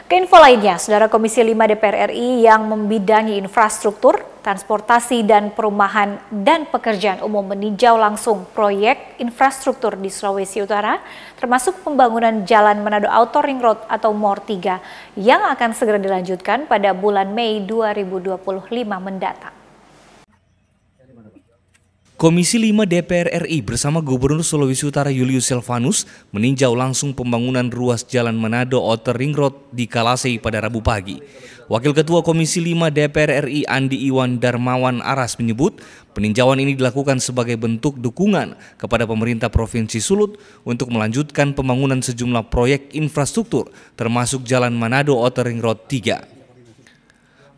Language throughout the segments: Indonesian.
Ke info lainnya, Saudara Komisi 5 DPR RI yang membidangi infrastruktur, transportasi dan perumahan dan pekerjaan umum meninjau langsung proyek infrastruktur di Sulawesi Utara, termasuk pembangunan Jalan Manado Outer Ring Road atau MOR 3 yang akan segera dilanjutkan pada bulan Mei 2025 mendatang. Komisi 5 DPR RI bersama Gubernur Sulawesi Utara Julius Silvanus meninjau langsung pembangunan ruas Jalan Manado Outer Ring Road di Kalasei pada Rabu pagi. Wakil Ketua Komisi 5 DPR RI Andi Iwan Darmawan Aras menyebut peninjauan ini dilakukan sebagai bentuk dukungan kepada pemerintah Provinsi Sulut untuk melanjutkan pembangunan sejumlah proyek infrastruktur termasuk Jalan Manado Outer Ring Road 3.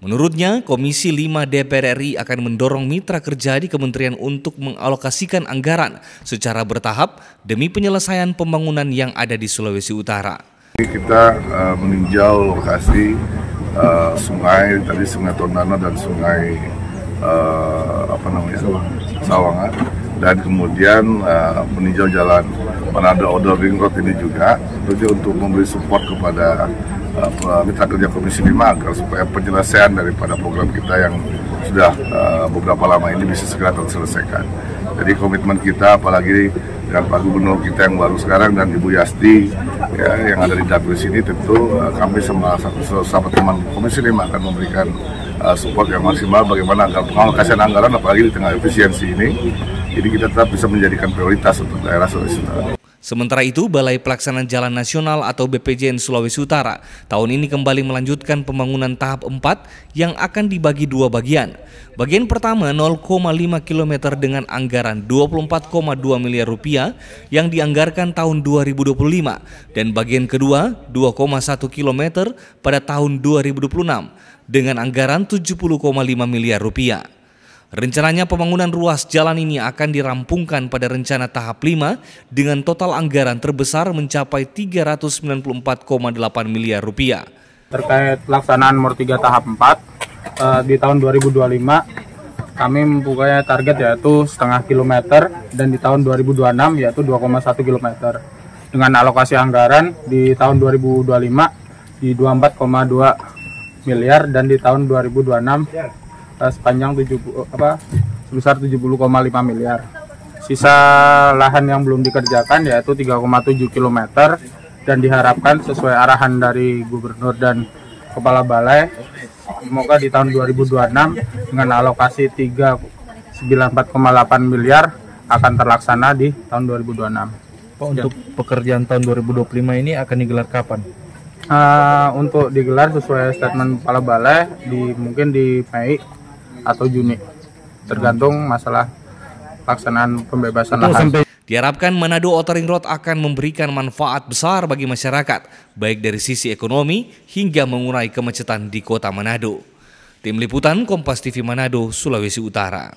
Menurutnya, Komisi 5 DPR RI akan mendorong mitra kerja di kementerian untuk mengalokasikan anggaran secara bertahap demi penyelesaian pembangunan yang ada di Sulawesi Utara. Kita meninjau lokasi sungai, tadi Sungai Tondano dan Sungai Sawangan, dan kemudian meninjau Jalan Manado Outer Ring Road ini juga tentunya untuk memberi support kepada mitra kerja Komisi 5 agar supaya penyelesaian daripada program kita yang sudah beberapa lama ini bisa segera terselesaikan. Jadi komitmen kita, apalagi dengan Pak Gubernur kita yang baru sekarang dan Ibu Yasti ya, yang ada di dapil sini, tentu kami sama teman Komisi 5 akan memberikan support yang maksimal bagaimana agar pengalokasian anggaran apalagi di tengah efisiensi ini, jadi kita tetap bisa menjadikan prioritas untuk daerah Sulawesi Utara. Sementara itu, Balai Pelaksanaan Jalan Nasional atau BPJN Sulawesi Utara tahun ini kembali melanjutkan pembangunan tahap 4 yang akan dibagi dua bagian. Bagian pertama 0,5 km dengan anggaran 24,2 miliar rupiah yang dianggarkan tahun 2025 dan bagian kedua 2,1 km pada tahun 2026 dengan anggaran 70,5 miliar rupiah. Rencananya pembangunan ruas jalan ini akan dirampungkan pada rencana tahap 5 dengan total anggaran terbesar mencapai 394,8 miliar rupiah. Terkait pelaksanaan MOR 3 tahap 4 di tahun 2025 kami mempunyai target yaitu setengah kilometer dan di tahun 2026 yaitu 2,1 km. Dengan alokasi anggaran di tahun 2025 di 24,2 miliar dan di tahun 2026 sepanjang sebesar 70,5 miliar. Sisa lahan yang belum dikerjakan yaitu 3,7 km dan diharapkan sesuai arahan dari Gubernur dan Kepala Balai, semoga di tahun 2026 dengan alokasi 394,8 miliar akan terlaksana di tahun 2026. Pak, untuk pekerjaan tahun 2025 ini akan digelar kapan? Untuk digelar sesuai statement Kepala Balai mungkin di Mei atau Juni, tergantung masalah pelaksanaan pembebasan lahan. Diharapkan Manado Outer Ring Road akan memberikan manfaat besar bagi masyarakat, baik dari sisi ekonomi hingga mengurai kemacetan di kota Manado. Tim Liputan Kompas TV Manado, Sulawesi Utara.